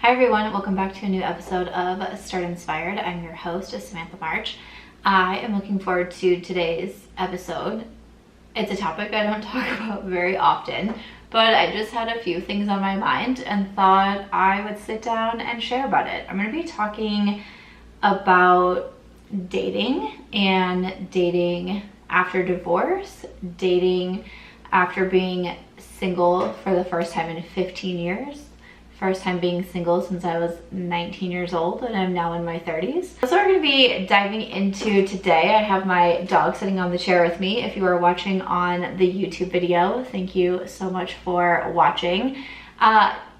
Hi everyone, welcome back to a new episode of Start Inspired. I'm your host, Samantha March. I am looking forward to today's episode. It's a topic I don't talk about very often, but I just had a few things on my mind and thought I would sit down and share about it. I'm going to be talking about dating and dating after divorce, dating after being single for the first time in 15 years. First time being single since I was 19 years old, and I'm now in my 30s. That's what we're gonna be diving into today. I have my dog sitting on the chair with me. If you are watching on the YouTube video, thank you so much for watching.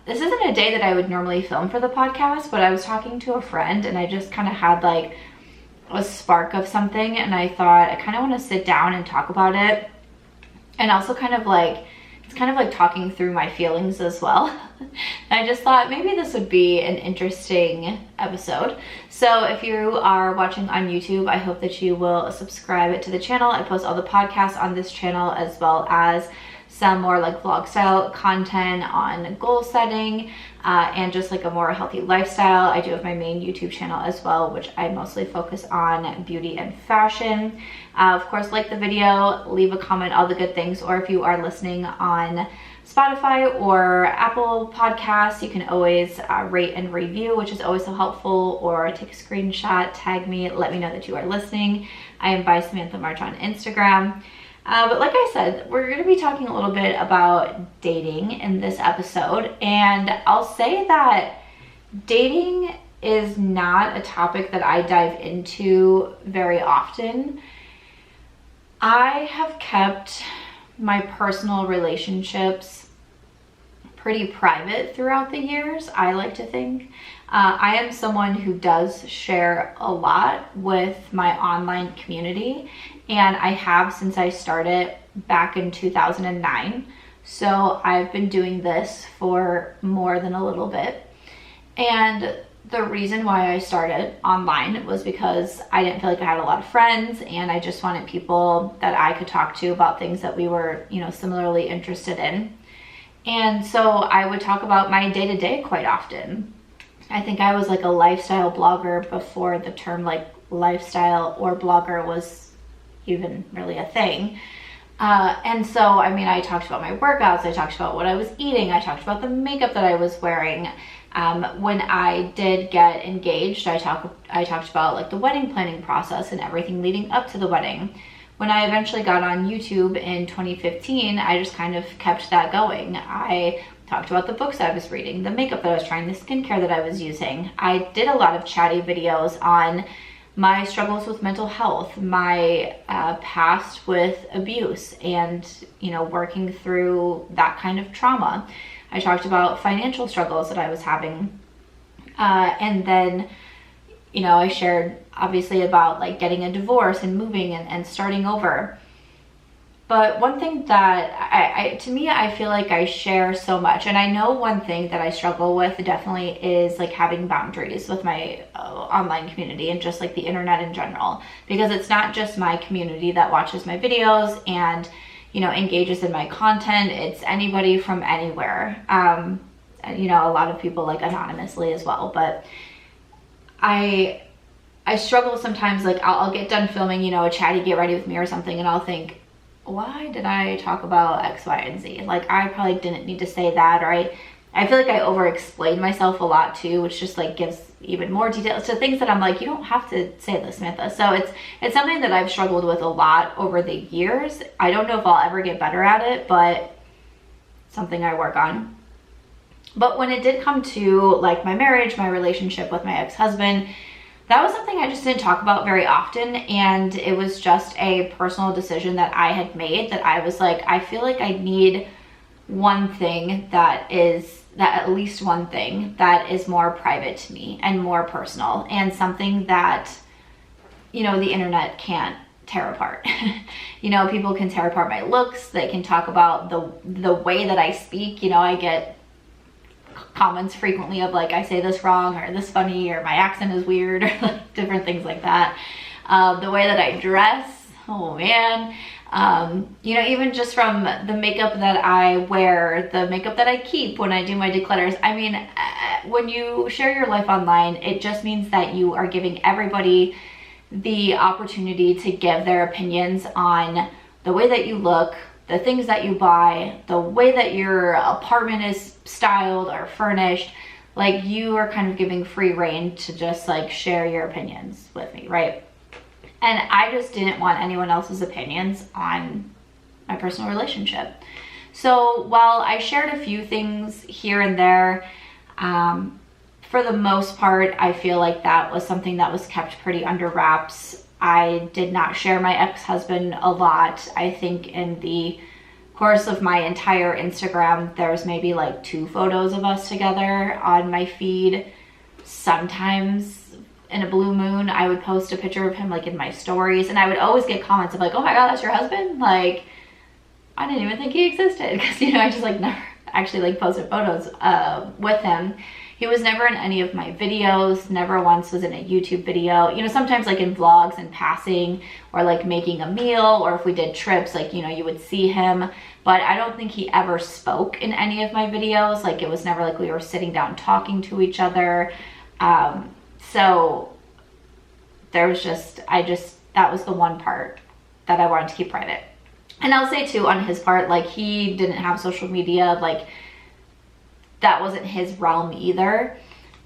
This isn't a day that I would normally film for the podcast, but I was talking to a friend and I just kind of had like a spark of something, and I thought I kind of want to sit down and talk about it, and also kind of like, it's kind of like talking through my feelings as well. I just thought maybe this would be an interesting episode. So if you are watching on YouTube, I hope that you will subscribe to the channel. I post all the podcasts on this channel, as well as some more like vlog style content on goal setting and just like a more healthy lifestyle. I do have my main YouTube channel as well, which I mostly focus on beauty and fashion. Of course, like the video, leave a comment, all the good things, or if you are listening on Spotify or Apple Podcasts, you can always rate and review, which is always so helpful, or take a screenshot, tag me, let me know that you are listening. I am by Samantha March on Instagram. But like I said, we're going to be talking a little bit about dating in this episode, and I'll say that dating is not a topic that I dive into very often. I have kept my personal relationships pretty private throughout the years, I like to think. I am someone who does share a lot with my online community, and I have since I started back in 2009. So I've been doing this for more than a little bit. And the reason why I started online was because I didn't feel like I had a lot of friends, and I just wanted people that I could talk to about things that we were, similarly interested in. And so I would talk about my day-to-day quite often. I think I was like a lifestyle blogger before the term like lifestyle or blogger was even really a thing. And so, I talked about my workouts, I talked about what I was eating, I talked about the makeup that I was wearing. When I did get engaged, I talked about like the wedding planning process and everything leading up to the wedding. When I eventually got on YouTube in 2015, I just kind of kept that going. I talked about the books I was reading, the makeup that I was trying, the skincare that I was using. I did a lot of chatty videos on my struggles with mental health, my past with abuse, and working through that kind of trauma. I talked about financial struggles that I was having, and then I shared obviously about like getting a divorce and moving and starting over. But one thing that to me, I feel like I share so much, and I know one thing that I struggle with definitely is like having boundaries with my online community and just like the internet in general, because it's not just my community that watches my videos and engages in my content. It's anybody from anywhere. A lot of people like anonymously as well, but I struggle sometimes. Like I'll get done filming, a chatty get ready with me or something, and I'll think, why did I talk about X, Y, and Z? Like I probably didn't need to say that, or I feel like I over-explain myself a lot too, which just like gives even more details to things that I'm like, you don't have to say this, Samantha. So it's something that I've struggled with a lot over the years. I don't know if I'll ever get better at it, but something I work on. But when it did come to like my marriage, my relationship with my ex-husband, that was something I just didn't talk about very often, and it was just a personal decision that I had made, that I was like, I feel like I need one thing at least one thing that is more private to me and more personal, and something that the internet can't tear apart. People can tear apart my looks, they can talk about the way that I speak. I get comments frequently of like, I say this wrong, or this funny, or my accent is weird, or like different things like that. The way that I dress, oh man, You know, even just from the makeup that I wear, the makeup that I keep when I do my declutters. I mean, when you share your life online, it just means that you are giving everybody the opportunity to give their opinions on the way that you look, the things that you buy, the way that your apartment is styled or furnished. Like, you are kind of giving free reign to just like share your opinions with me, right? And I just didn't want anyone else's opinions on my personal relationship. So while I shared a few things here and there, for the most part, I feel like that was something that was kept pretty under wraps. I did not share my ex-husband a lot. I think in the course of my entire Instagram, there's maybe like 2 photos of us together on my feed. Sometimes in a blue moon, I would post a picture of him like in my stories, and I would always get comments of like, oh my God, that's your husband? Like, I didn't even think he existed, because, you know, I just like never actually like posted photos with him. He was never in any of my videos, never once was in a YouTube video. You know, sometimes like in vlogs and passing, or like making a meal, or if we did trips, like, you know, you would see him. But I don't think he ever spoke in any of my videos. Like, it was never like we were sitting down talking to each other. So there was just, that was the one part that I wanted to keep private. And I'll say too, on his part, like, he didn't have social media, like, that wasn't his realm either.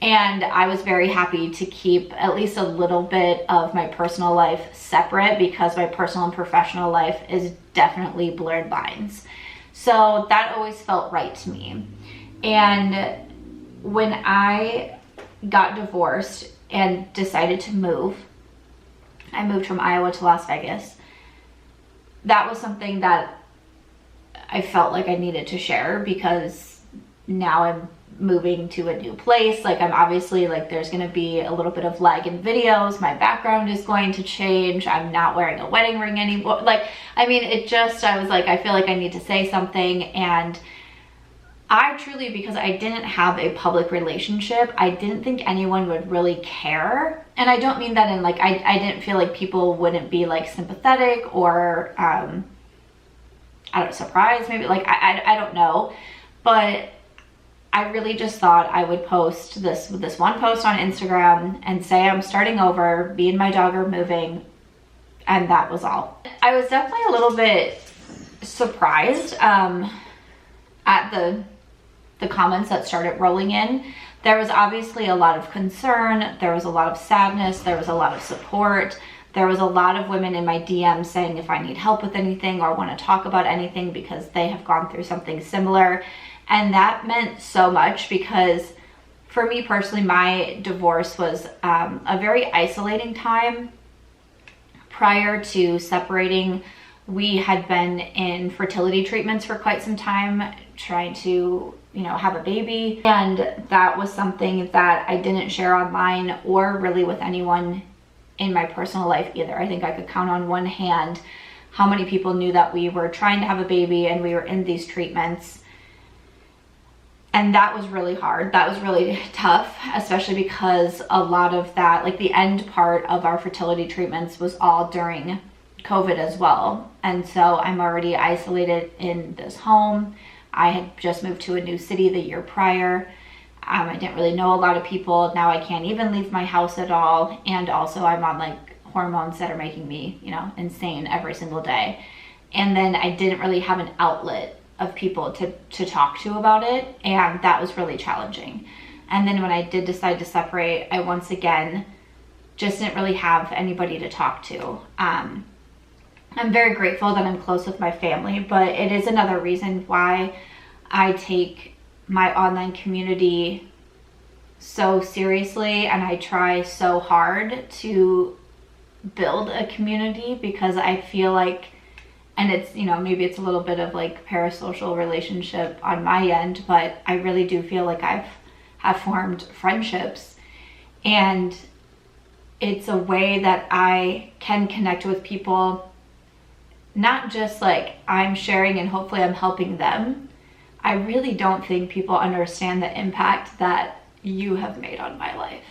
And I was very happy to keep at least a little bit of my personal life separate, because my personal and professional life is definitely blurred lines. So that always felt right to me. And when I got divorced and decided to move, I moved from Iowa to Las Vegas. That was something that I felt like I needed to share, because now I'm moving to a new place. Like, I'm obviously, like, there's going to be a little bit of lag in videos. My background is going to change. I'm not wearing a wedding ring anymore. Like, I mean, I was like, I feel like I need to say something. And I truly, because I didn't have a public relationship, I didn't think anyone would really care. And I don't mean that in like, I didn't feel like people wouldn't be like sympathetic or, I don't know, surprised maybe, like, I don't know. But I really just thought I would post this one post on Instagram and say I'm starting over, me and my dog are moving, and that was all. I was definitely a little bit surprised at the comments that started rolling in. There was obviously a lot of concern, there was a lot of sadness, there was a lot of support. There was a lot of women in my DMs saying if I need help with anything or want to talk about anything, because they have gone through something similar. And that meant so much, because for me personally, my divorce was a very isolating time. Prior to separating, we had been in fertility treatments for quite some time, trying to, you know, have a baby. And that was something that I didn't share online or really with anyone in my personal life either. I think I could count on one hand how many people knew that we were trying to have a baby and we were in these treatments. And that was really hard. That was really tough, especially because a lot of that, like the end part of our fertility treatments, was all during COVID as well. And so I'm already isolated in this home. I had just moved to a new city the year prior. I didn't really know a lot of people. Now I can't even leave my house at all. And also I'm on like hormones that are making me, you know, insane every single day. And then I didn't really have an outlet of people to talk to about it, and that was really challenging. And then when I did decide to separate, I once again just didn't really have anybody to talk to. I'm very grateful that I'm close with my family, but it is another reason why I take my online community so seriously, and I try so hard to build a community, because I feel like, and it's, you know, maybe it's a little bit of like parasocial relationship on my end, but I really do feel like have formed friendships, and it's a way that I can connect with people, not just like I'm sharing and hopefully I'm helping them. I really don't think people understand the impact that you have made on my life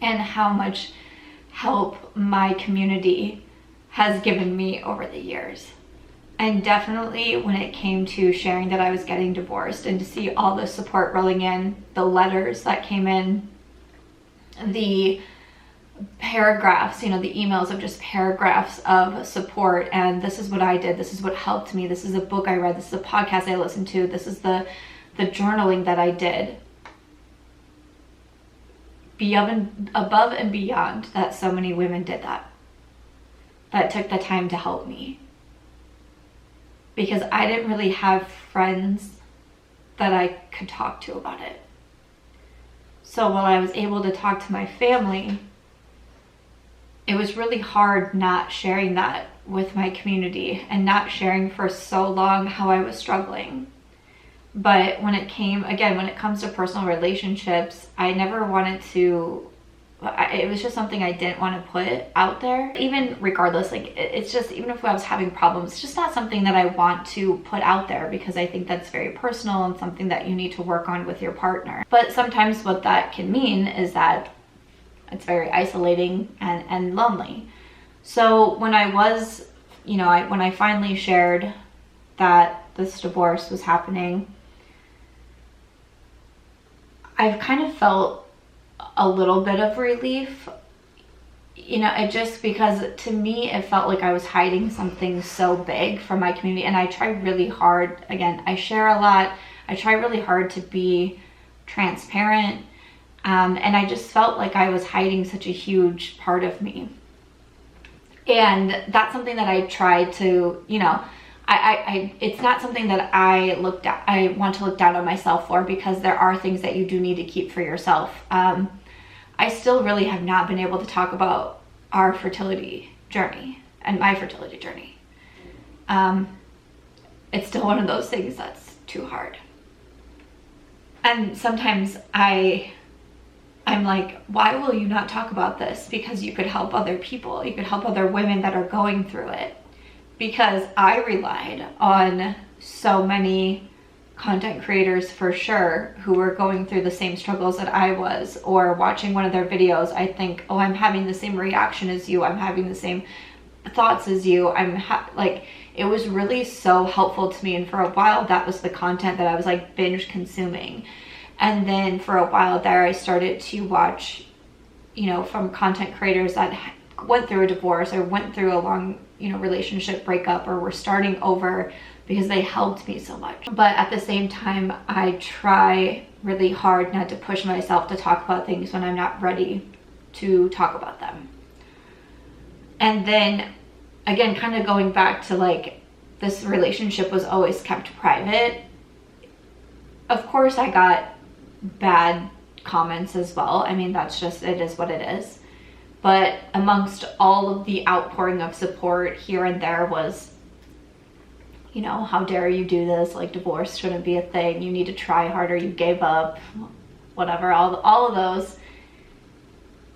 and how much help my community has given me over the years. And definitely when it came to sharing that I was getting divorced and to see all the support rolling in, the letters that came in, the paragraphs, you know, the emails of just paragraphs of support, and this is what I did, this is what helped me, this is a book I read, this is a podcast I listened to, this is the journaling that I did. Above and beyond that, so many women did that took the time to help me, because I didn't really have friends that I could talk to about it. So while I was able to talk to my family, it was really hard not sharing that with my community and not sharing for so long how I was struggling. But when it comes to personal relationships, I never wanted to, it was just something I didn't want to put out there. Even regardless, like it's just, even if I was having problems, it's just not something that I want to put out there, because I think that's very personal and something that you need to work on with your partner. But sometimes what that can mean is that it's very isolating and lonely. So when I was, when I finally shared that this divorce was happening, I've kind of felt a little bit of relief, it just, because to me it felt like I was hiding something so big from my community. And I try really hard, again, I share a lot, I try really hard to be transparent, and I just felt like I was hiding such a huge part of me. And that's something that I tried to, it's not something that I want to look down on myself for, because there are things that you do need to keep for yourself. I still really have not been able to talk about our fertility journey and my fertility journey. It's still one of those things that's too hard. And sometimes I'm like, why will you not talk about this? Because you could help other people. You could help other women that are going through it. Because I relied on so many content creators, for sure, who were going through the same struggles that I was, or watching one of their videos, I think, oh, I'm having the same reaction as you, I'm having the same thoughts as you, like, it was really so helpful to me. And for a while, that was the content that I was like binge consuming. And then for a while there, I started to watch, from content creators that went through a divorce or went through a long, relationship breakup, or were starting over, because they helped me so much. But at the same time, I try really hard not to push myself to talk about things when I'm not ready to talk about them. And then again, kind of going back to like, this relationship was always kept private. Of course, I got bad comments as well. I mean, that's just, it is what it is. But amongst all of the outpouring of support here and there was, how dare you do this? Like, divorce shouldn't be a thing. You need to try harder. You gave up, whatever, all of those.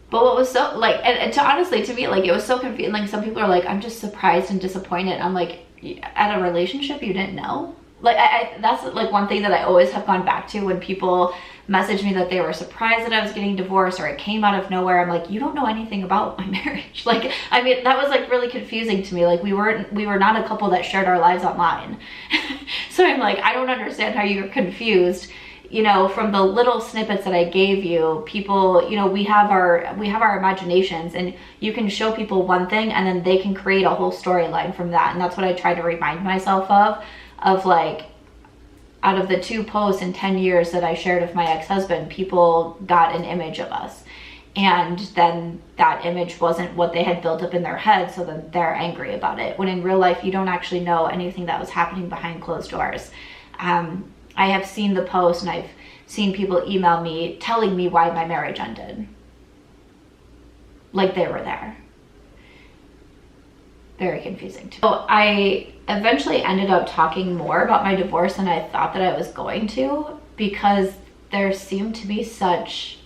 But what was so, like, and honestly, to me, like, it was so confusing. Like, some people are like, I'm just surprised and disappointed. I'm like, at a relationship, you didn't know? Like, that's like one thing that I always have gone back to when people message me that they were surprised that I was getting divorced, or it came out of nowhere. I'm like, you don't know anything about my marriage. Like, I mean, that was like really confusing to me. Like, we were not a couple that shared our lives online. So I'm like, I don't understand how you're confused. From the little snippets that I gave you, people, we have our imaginations, and you can show people one thing and then they can create a whole storyline from that. And that's what I try to remind myself of like, out of the 2 posts in 10 years that I shared with my ex-husband, people got an image of us. And then that image wasn't what they had built up in their head, so then they're angry about it. When in real life, you don't actually know anything that was happening behind closed doors. I have seen the post, and I've seen people email me telling me why my marriage ended. Like they were there. Very confusing too. So I eventually ended up talking more about my divorce than I thought that I was going to, because there seemed to be such,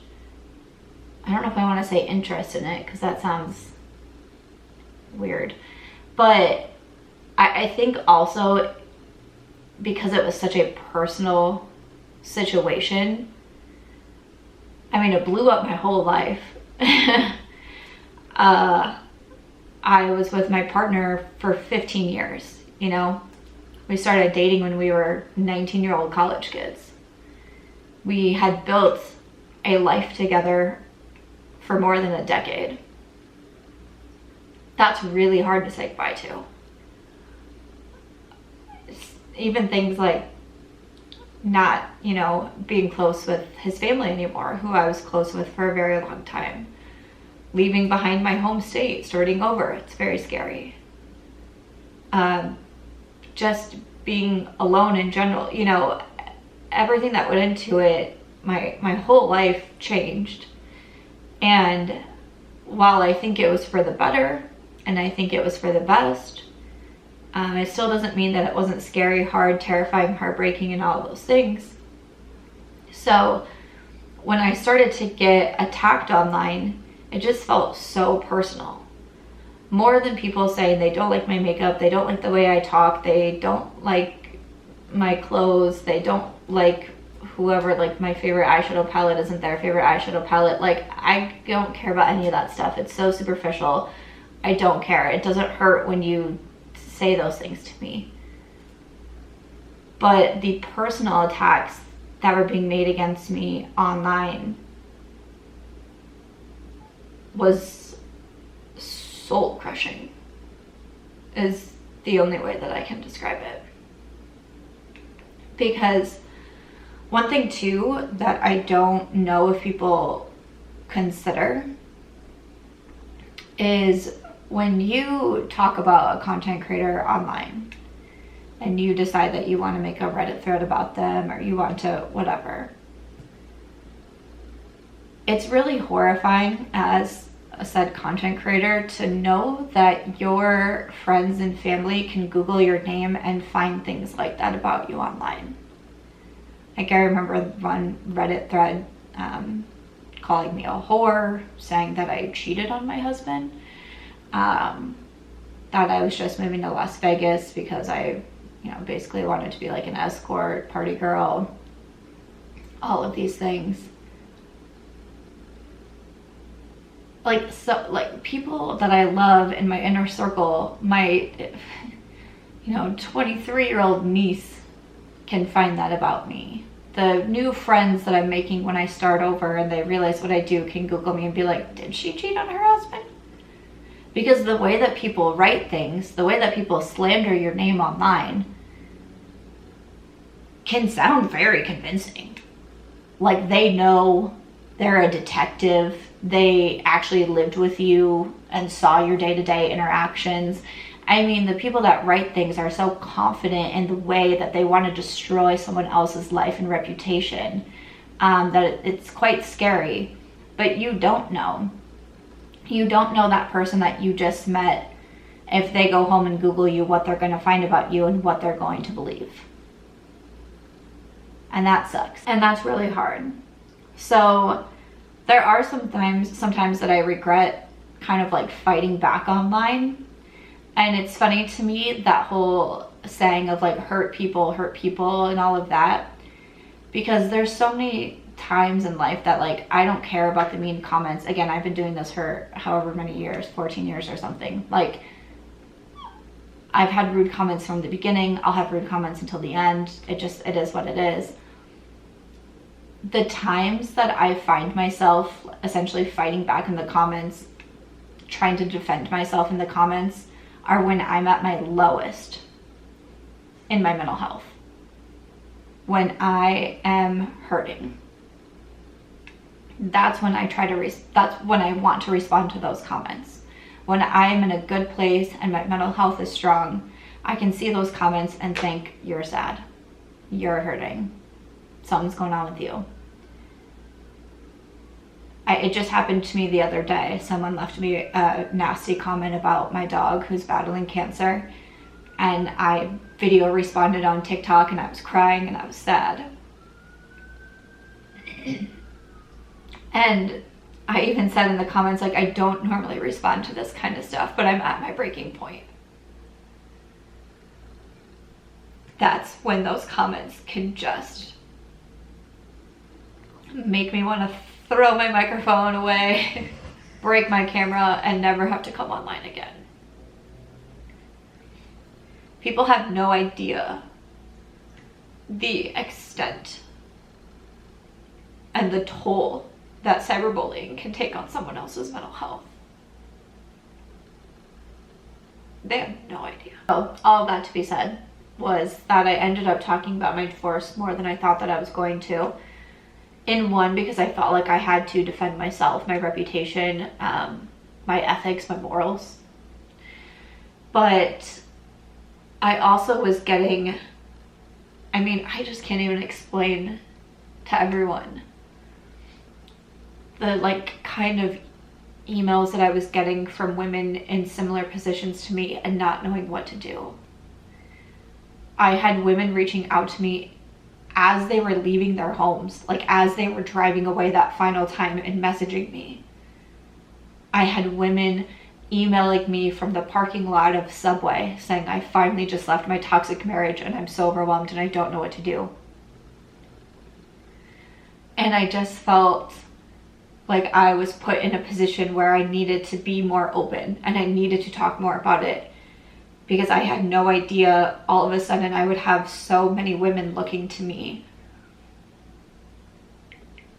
I don't know if I want to say interest in it, because that sounds weird. But I think also because it was such a personal situation, I mean, it blew up my whole life. I was with my partner for 15 years, you know? We started dating when we were 19-year-old college kids. We had built a life together for more than a decade. That's really hard to say goodbye to. Even things like not, you know, being close with his family anymore, who I was close with for a very long time. Leaving behind my home state, starting over, it's very scary. Just being alone in general, you know, everything that went into it, my whole life changed. And while I think it was for the better, and I think it was for the best, it still doesn't mean that it wasn't scary, hard, terrifying, heartbreaking, and all those things. So when I started to get attacked online, it just felt so personal. More than people saying they don't like my makeup, they don't like the way I talk, they don't like my clothes, they don't like whoever, like my favorite eyeshadow palette isn't their favorite eyeshadow palette. Like, I don't care about any of that stuff. It's so superficial. I don't care. It doesn't hurt when you say those things to me. But the personal attacks that were being made against me online was soul crushing, is the only way that I can describe it. Because one thing too that I don't know if people consider is when you talk about a content creator online and you decide that you want to make a Reddit thread about them, or you want to whatever, it's really horrifying as a said content creator to know that your friends and family can Google your name and find things like that about you online. Like, I remember one Reddit thread calling me a whore, saying that I cheated on my husband, that I was just moving to Las Vegas because I, you know, basically wanted to be like an escort, party girl, all of these things. Like, so, like, people that I love in my inner circle, my, you know, 23-year-old niece can find that about me. The new friends that I'm making when I start over and they realize what I do can Google me and be like, did she cheat on her husband? Because the way that people write things, the way that people slander your name online can sound very convincing. Like, they know, they're a detective, they actually lived with you and saw your day-to-day interactions. I mean, the people that write things are so confident in the way that they want to destroy someone else's life and reputation, that it's quite scary. But you don't know. You don't know that person that you just met, if they go home and Google you, what they're going to find about you and what they're going to believe. And that sucks. And that's really hard. So there are sometimes that I regret kind of like fighting back online. And it's funny to me, that whole saying of like hurt people and all of that, because there's so many times in life that like I don't care about the mean comments. Again, I've been doing this for however many years, 14 years or something. Like, I've had rude comments from the beginning. I'll have rude comments until the end. It is what it is. The times that I find myself essentially fighting back in the comments, trying to defend myself in the comments, are when I'm at my lowest in my mental health. When I am hurting. That's when I that's when I want to respond to those comments. When I'm in a good place and my mental health is strong, I can see those comments and think, you're sad, you're hurting, something's going on with you. It just happened to me the other day. Someone left me a nasty comment about my dog who's battling cancer, and I video responded on TikTok, and I was crying and I was sad. And I even said in the comments, like, I don't normally respond to this kind of stuff, but I'm at my breaking point. That's when those comments can just make me want to throw my microphone away, break my camera, and never have to come online again. People have no idea the extent and the toll that cyberbullying can take on someone else's mental health. They have no idea. So all of that to be said was that I ended up talking about my divorce more than I thought that I was going to. In one, because I felt like I had to defend myself, my reputation, my ethics, my morals. But I also was getting, I mean, I just can't even explain to everyone the like kind of emails that I was getting from women in similar positions to me and not knowing what to do. I had women reaching out to me as they were leaving their homes, like as they were driving away that final time, and messaging me. I had women emailing me from the parking lot of Subway saying, I finally just left my toxic marriage and I'm so overwhelmed and I don't know what to do. And I just felt like I was put in a position where I needed to be more open and I needed to talk more about it, because I had no idea all of a sudden I would have so many women looking to me.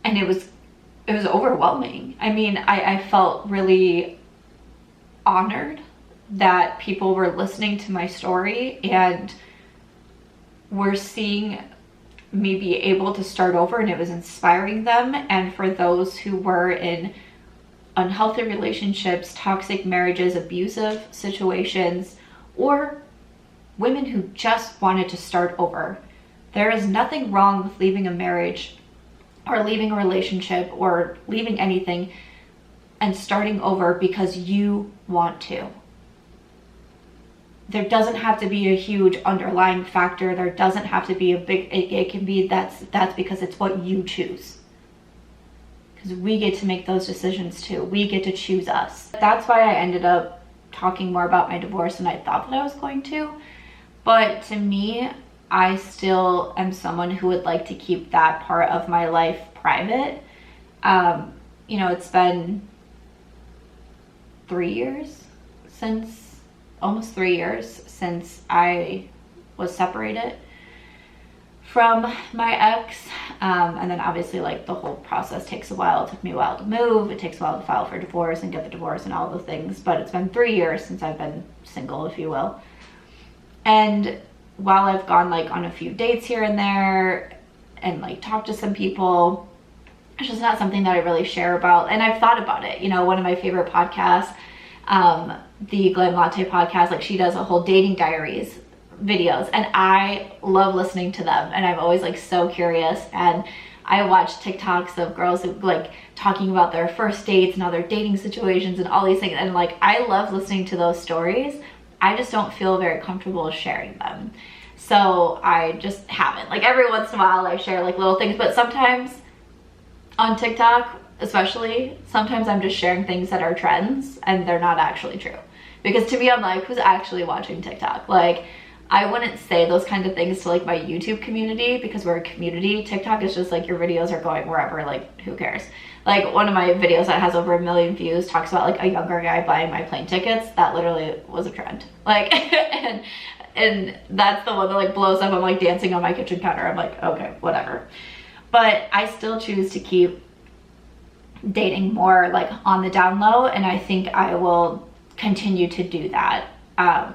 And it was overwhelming. I mean, I felt really honored that people were listening to my story and were seeing me be able to start over, and it was inspiring them. And for those who were in unhealthy relationships, toxic marriages, abusive situations, or women who just wanted to start over, there is nothing wrong with leaving a marriage or leaving a relationship or leaving anything and starting over because you want to. There doesn't have to be a huge underlying factor. There doesn't have to be a big, it can be that's because it's what you choose. Because we get to make those decisions too. We get to choose us. That's why I ended up talking more about my divorce than I thought that I was going to. But to me, I still am someone who would like to keep that part of my life private. You know, it's been almost 3 years since I was separated from my ex. And then obviously like the whole process takes a while. It took me a while to move. It takes a while to file for divorce and get the divorce and all the things. But it's been 3 years since I've been single, if you will. And while I've gone like on a few dates here and there and like talked to some people, it's just not something that I really share about. And I've thought about it. You know, one of my favorite podcasts, the Glam Latte podcast, like she does a whole dating diaries videos, and I love listening to them, and I'm always like so curious. And I watch TikToks of girls who like talking about their first dates and all their dating situations and all these things, and like I love listening to those stories. I just don't feel very comfortable sharing them, so I just haven't. Like every once in a while I share like little things, but sometimes on TikTok especially, sometimes I'm just sharing things that are trends and they're not actually true. Because to me, I'm like, who's actually watching TikTok? Like, I wouldn't say those kinds of things to like my YouTube community, because we're a community. TikTok is just like your videos are going wherever, like who cares? Like one of my videos that has over 1 million views talks about like a younger guy buying my plane tickets. That literally was a trend. Like, and that's the one that like blows up. I'm like dancing on my kitchen counter. I'm like, okay, whatever. But I still choose to keep dating more like on the down low, and I think I will continue to do that.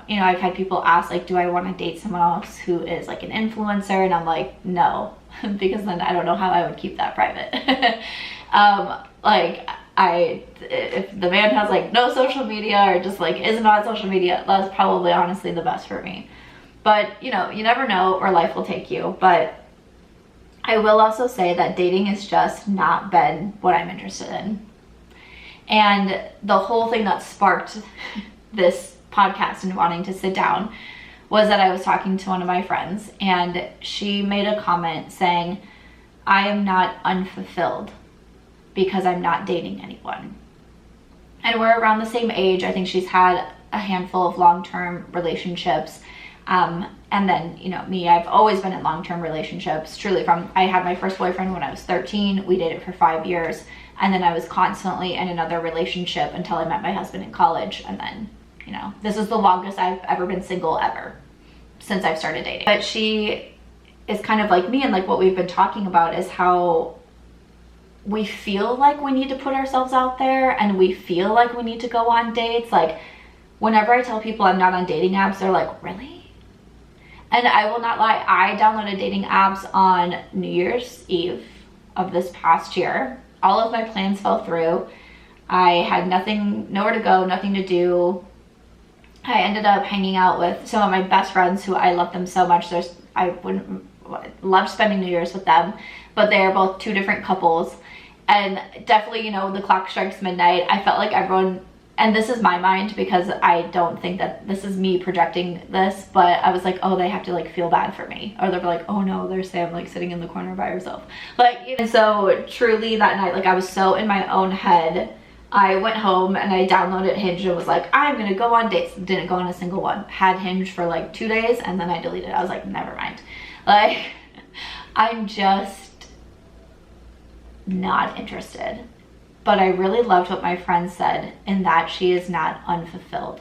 You know, I've had people ask like, do I want to date someone else who is like an influencer? And I'm like, no, because then I don't know how I would keep that private. Like if the man has like no social media or just like isn't on social media, that's probably honestly the best for me. But you know, you never know where life will take you. But I will also say that dating has just not been what I'm interested in. And the whole thing that sparked this podcast and wanting to sit down was that I was talking to one of my friends, and she made a comment saying, I am not unfulfilled because I'm not dating anyone. And we're around the same age. I think she's had a handful of long-term relationships. And then, you know, me, I've always been in long-term relationships, truly I had my first boyfriend when I was 13. We dated for 5 years. And then I was constantly in another relationship until I met my husband in college. And then, you know, this is the longest I've ever been single ever. since I've started dating. But she is kind of like me, and like what we've been talking about is how we feel like we need to put ourselves out there and we feel like we need to go on dates. Like whenever I tell people I'm not on dating apps, they're like, really? And I will not lie, I downloaded dating apps on New Year's Eve of this past year. All of my plans fell through. I had nowhere to go, nothing to do. I ended up hanging out with some of my best friends who I love them so much. I wouldn't love spending New Year's with them, but they are both two different couples. And definitely, you know, the clock strikes midnight. I felt like everyone, and this is my mind because I don't think that this is me projecting this, but I was like, oh, they have to like feel bad for me. Or they're like, oh no, there's Sam like sitting in the corner by herself. Like, and so truly that night, like I was so in my own head. I went home and I downloaded Hinge and was like, I'm gonna go on dates. Didn't go on a single one. Had Hinge for like 2 days and then I deleted it. I was like, never mind. Like, I'm just not interested. But I really loved what my friend said in that she is not unfulfilled.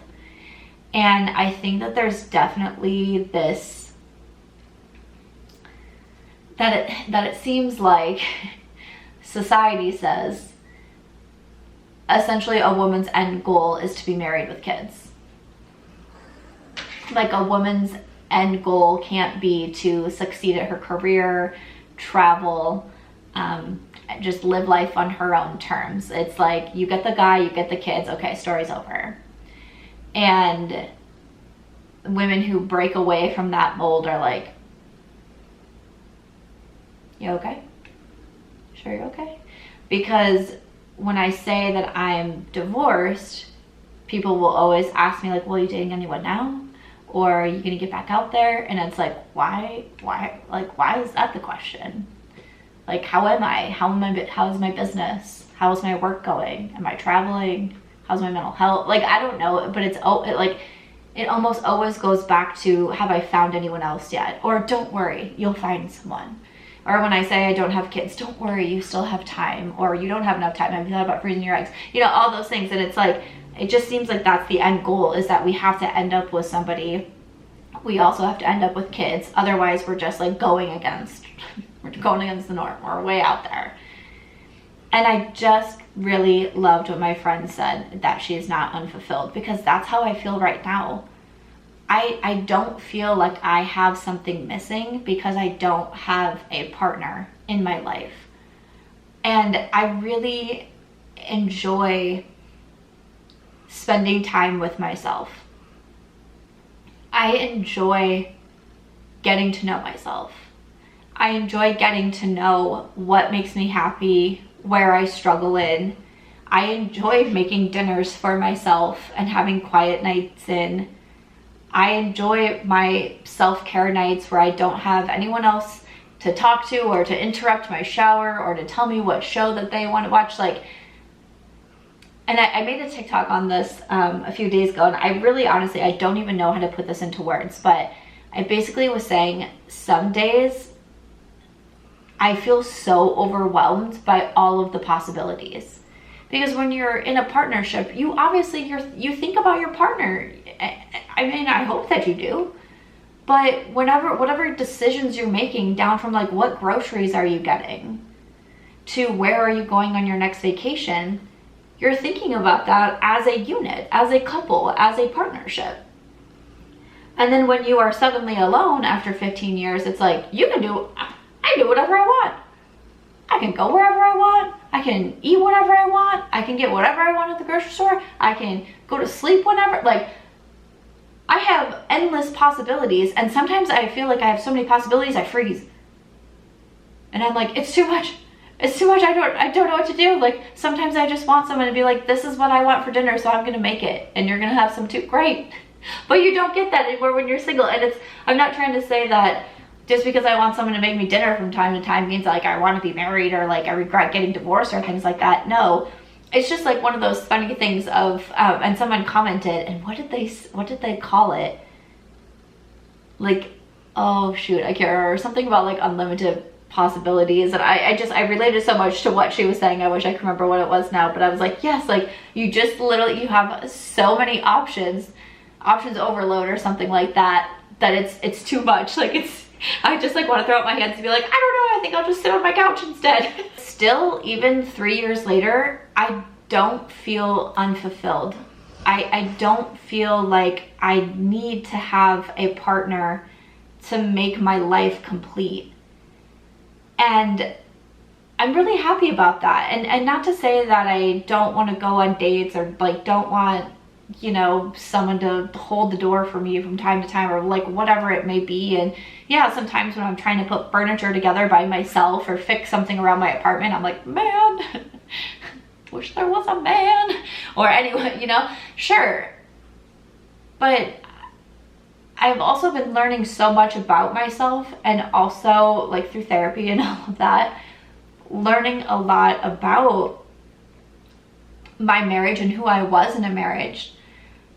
And I think that there's definitely this, that it seems like society says essentially a woman's end goal is to be married with kids. Like a woman's end goal can't be to succeed at her career, travel, just live life on her own terms. It's like you get the guy, you get the kids, okay, story's over. And women who break away from that mold are like, you okay? Sure you're okay? Because when I say that I'm divorced, people will always ask me like, well, are you dating anyone now? Or are you gonna get back out there? And it's like, why is that the question? Like, how am I? How's my business? How's my work going? Am I traveling? How's my mental health? Like, I don't know, but it almost always goes back to, have I found anyone else yet? Or don't worry, you'll find someone. Or when I say I don't have kids, don't worry, you still have time. Or you don't have enough time, have you thought about freezing your eggs? You know, all those things. And it's like, it just seems like that's the end goal, is that we have to end up with somebody. We also have to end up with kids. Otherwise, we're just like going against the norm. We're way out there. And I just really loved what my friend said, that she is not unfulfilled, because that's how I feel right now. I don't feel like I have something missing because I don't have a partner in my life. And I really enjoy spending time with myself. I enjoy getting to know myself. I enjoy getting to know what makes me happy, where I struggle in. I enjoy making dinners for myself and having quiet nights in. I enjoy my self-care nights where I don't have anyone else to talk to or to interrupt my shower or to tell me what show that they want to watch. Like, and I made a TikTok on this a few days ago, and I really, honestly, I don't even know how to put this into words, but I basically was saying some days I feel so overwhelmed by all of the possibilities. Because when you're in a partnership, you obviously, you think about your partner. I mean, I hope that you do. But whatever decisions you're making, down from like what groceries are you getting to where are you going on your next vacation, you're thinking about that as a unit, as a couple, as a partnership. And then when you are suddenly alone after 15 years, it's like, I do whatever I want. I can go wherever I want. I can eat whatever I want. I can get whatever I want at the grocery store. I can go to sleep whenever. Like, I have endless possibilities, and sometimes I feel like I have so many possibilities I freeze. And I'm like, it's too much. It's too much. I don't know what to do. Like, sometimes I just want someone to be like, this is what I want for dinner, so I'm gonna make it, and you're gonna have some too. Great. But you don't get that anymore when you're single. And I'm not trying to say that just because I want someone to make me dinner from time to time means like I want to be married or like I regret getting divorced or things like that. No, it's just like one of those funny things of, and someone commented, and what did they call it? Like, oh shoot, I can't remember, something about like unlimited possibilities. And I related so much to what she was saying. I wish I could remember what it was now, but I was like, yes, like you just literally, you have so many options overload or something like that, that it's too much. Like I just like want to throw up my hands and be like, I don't know, I think I'll just sit on my couch instead. Still, even 3 years later, I don't feel unfulfilled. I don't feel like I need to have a partner to make my life complete. And I'm really happy about that. And not to say that I don't want to go on dates or like don't want, you know, someone to hold the door for me from time to time or like whatever it may be. And yeah, sometimes when I'm trying to put furniture together by myself or fix something around my apartment, I'm like, man, wish there was a man. Or anyway, you know, sure. But I've also been learning so much about myself, and also like through therapy and all of that, learning a lot about my marriage and who I was in a marriage,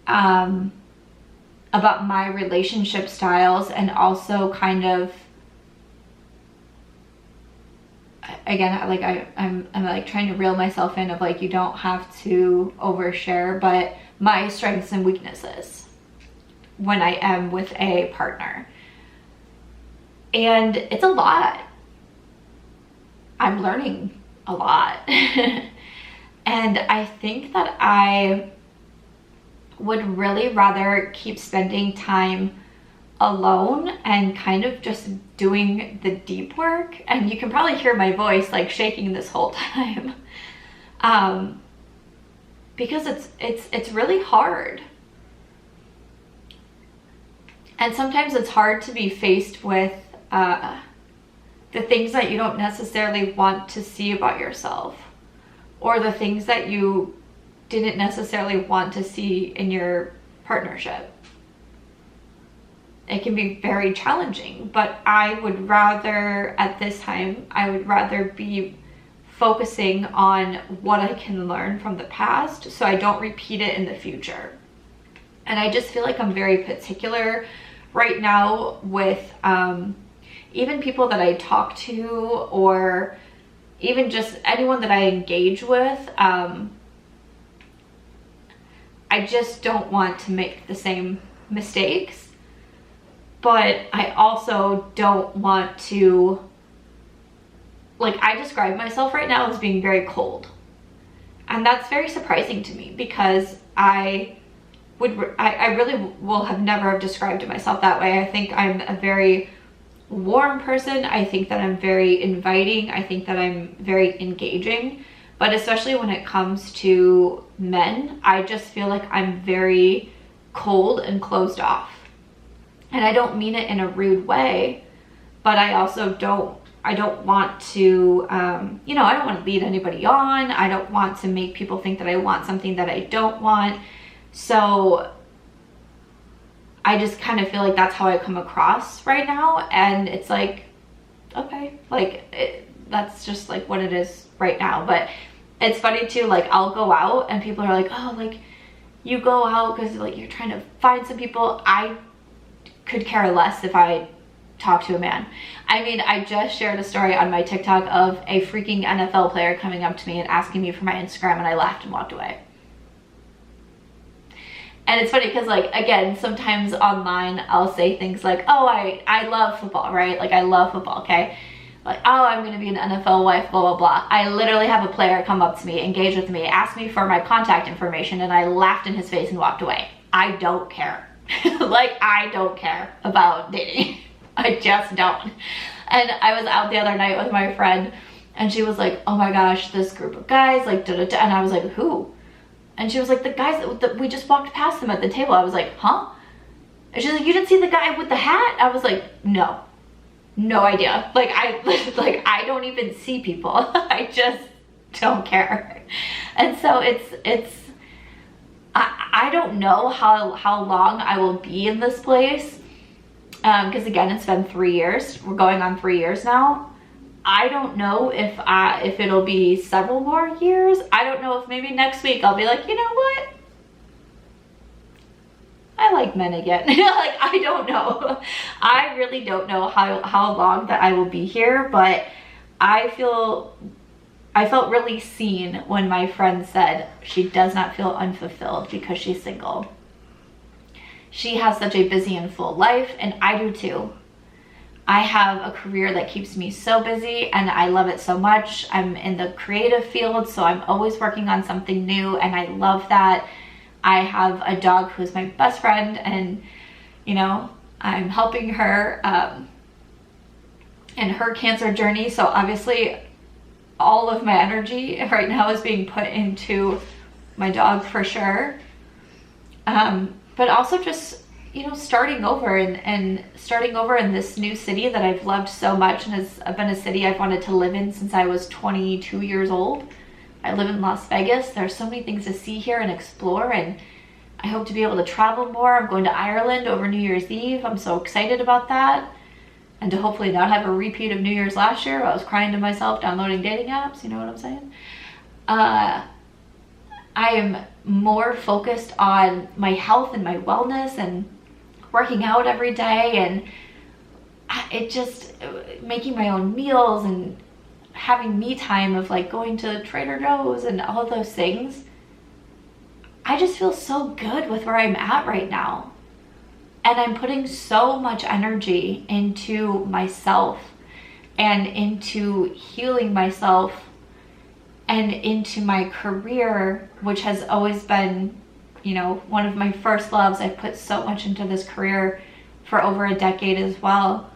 about my relationship styles, and also kind of, again, like I'm like trying to reel myself in of like, you don't have to overshare, but my strengths and weaknesses when I am with a partner. And it's a lot. I'm learning a lot. And I think that I would really rather keep spending time alone and kind of just doing the deep work. And you can probably hear my voice like shaking this whole time. Because it's really hard. And sometimes it's hard to be faced with the things that you don't necessarily want to see about yourself, or the things that you didn't necessarily want to see in your partnership. It can be very challenging, but I would rather, at this time, I would rather be focusing on what I can learn from the past so I don't repeat it in the future. And I just feel like I'm very particular right now with even people that I talk to, or even just anyone that I engage with. I just don't want to make the same mistakes, but I also don't want to, like, I describe myself right now as being very cold. And that's very surprising to me, because I really will have never have described myself that way. I think I'm a very warm person. I think that I'm very inviting. I think that I'm very engaging. But especially when it comes to men, I just feel like I'm very cold and closed off. And I don't mean it in a rude way, but I also don't want to, you know, I don't want to lead anybody on. I don't want to make people think that I want something that I don't want. So I just kind of feel like that's how I come across right now. And it's like, okay, like that's just like what it is right now. But it's funny too, like I'll go out and people are like, oh, like you go out because like you're trying to find some people. I could care less if I talk to a man. I mean, I just shared a story on my TikTok of a freaking NFL player coming up to me and asking me for my Instagram, and I laughed and walked away. And it's funny because, like, again, sometimes online I'll say things like, oh, I love football, right? Like, I love football, okay? Like, oh, I'm going to be an NFL wife, blah, blah, blah. I literally have a player come up to me, engage with me, ask me for my contact information, and I laughed in his face and walked away. I don't care. Like, I don't care about dating. I just don't. And I was out the other night with my friend, and she was like, oh my gosh, this group of guys, like, da-da-da. And I was like, who? And she was like, the guys that we just walked past them at the table. I was like, huh? And she's like, you didn't see the guy with the hat? I was like, no idea. Like, I don't even see people. I just don't care. And so I don't know how long I will be in this place. Because again, it's been 3 years. We're going on 3 years now. I don't know if it'll be several more years. I don't know if maybe next week I'll be like, you know what? I like men again. Like, I don't know. I really don't know how long that I will be here, but I felt really seen when my friend said she does not feel unfulfilled because she's single. she has such a busy and full life, and I do too. I have a career that keeps me so busy and I love it so much. I'm in the creative field, so I'm always working on something new and I love that. I have a dog who's my best friend, and you know, I'm helping her in her cancer journey. So obviously all of my energy right now is being put into my dog for sure. But also just, you know, starting over and starting over in this new city that I've loved so much, and has been a city I've wanted to live in since I was 22 years old. I live in Las Vegas. There's so many things to see here and explore, and I hope to be able to travel more. I'm going to Ireland over New Year's Eve. I'm so excited about that. And to hopefully not have a repeat of New Year's last year where I was crying to myself downloading dating apps, you know what I'm saying? I am more focused on my health and my wellness and working out every day, and it just making my own meals and having me time of like going to Trader Joe's and all of those things. I just feel so good with where I'm at right now. And I'm putting so much energy into myself and into healing myself and into my career, which has always been, you know, one of my first loves. I've put so much into this career for over a decade as well.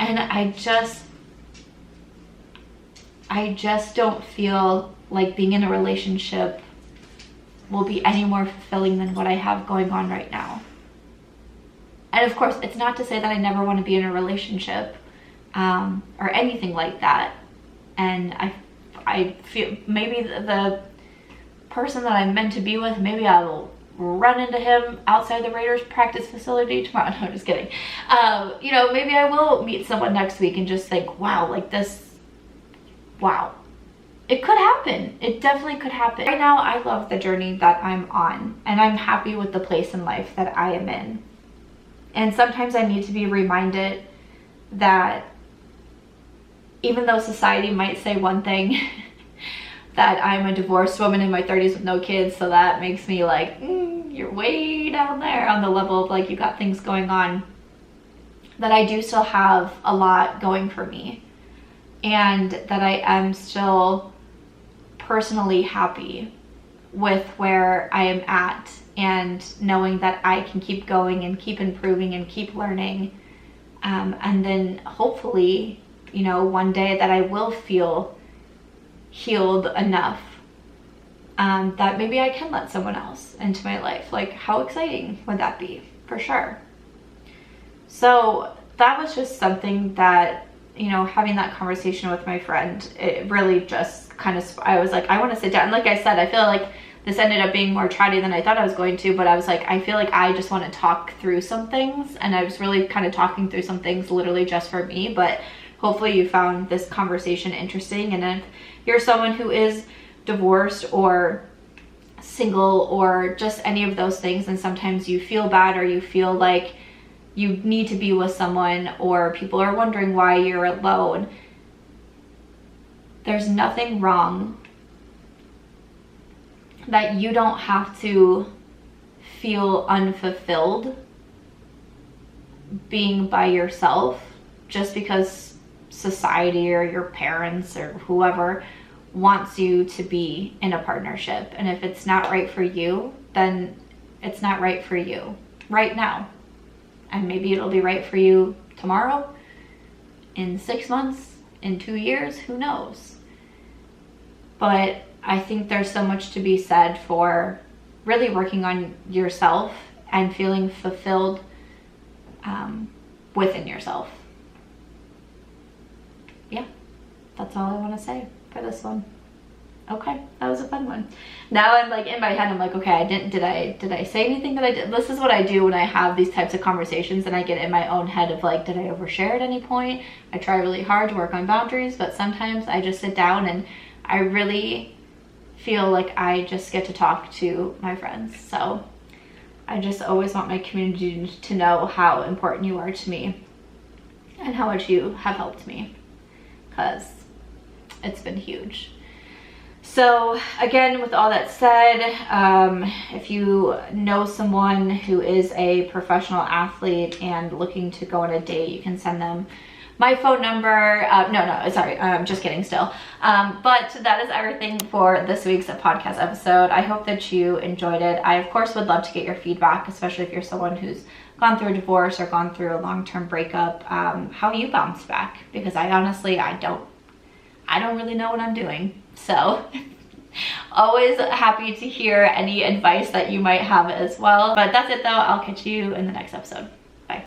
And I just don't feel like being in a relationship will be any more fulfilling than what I have going on right now. And of course, it's not to say that I never want to be in a relationship or anything like that. And I feel maybe the person that I'm meant to be with, maybe I will run into him outside the Raiders practice facility tomorrow. No, I'm just kidding. You know, maybe I will meet someone next week and just think, wow, like this, wow. It could happen. It definitely could happen. Right now, I love the journey that I'm on, and I'm happy with the place in life that I am in. And sometimes I need to be reminded that even though society might say one thing, that I'm a divorced woman in my 30s with no kids, so that makes me like, you're way down there on the level of like you got things going on, that I do still have a lot going for me, and that I am still personally happy with where I am at, and knowing that I can keep going and keep improving and keep learning, and then hopefully, you know, one day that I will feel healed enough that maybe I can let someone else into my life. Like, how exciting would that be? For sure. So that was just something that, you know, having that conversation with my friend, it really just kind of, I was like, I want to sit down. Like I said, I feel like this ended up being more chatty than I thought I was going to, but I was like, I feel like I just want to talk through some things, and I was really kind of talking through some things literally just for me. But hopefully you found this conversation interesting, and if you're someone who is divorced or single or just any of those things, and sometimes you feel bad or you feel like you need to be with someone, or people are wondering why you're alone, there's nothing wrong that you don't have to feel unfulfilled being by yourself just because society or your parents or whoever wants you to be in a partnership. And if it's not right for you, then it's not right for you right now. And maybe it'll be right for you tomorrow, in 6 months, in 2 years, who knows? But I think there's so much to be said for really working on yourself and feeling fulfilled within yourself. Yeah, that's all I want to say for this one. Okay, that was a fun one. Now I'm like in my head, I'm like, okay, did I say anything that I did? This is what I do when I have these types of conversations, and I get in my own head of like, did I overshare at any point? I try really hard to work on boundaries, but sometimes I just sit down and I really feel like I just get to talk to my friends. So I just always want my community to know how important you are to me and how much you have helped me, because it's been huge. So again, with all that said, if you know someone who is a professional athlete and looking to go on a date, you can send them my phone number. Sorry, I'm just kidding still. But that is everything for this week's podcast episode. I hope that you enjoyed it. I, of course, would love to get your feedback, especially if you're someone who's gone through a divorce or gone through a long-term breakup, how you bounce back, because I honestly, I don't really know what I'm doing. So always happy to hear any advice that you might have as well. But that's it though. I'll catch you in the next episode.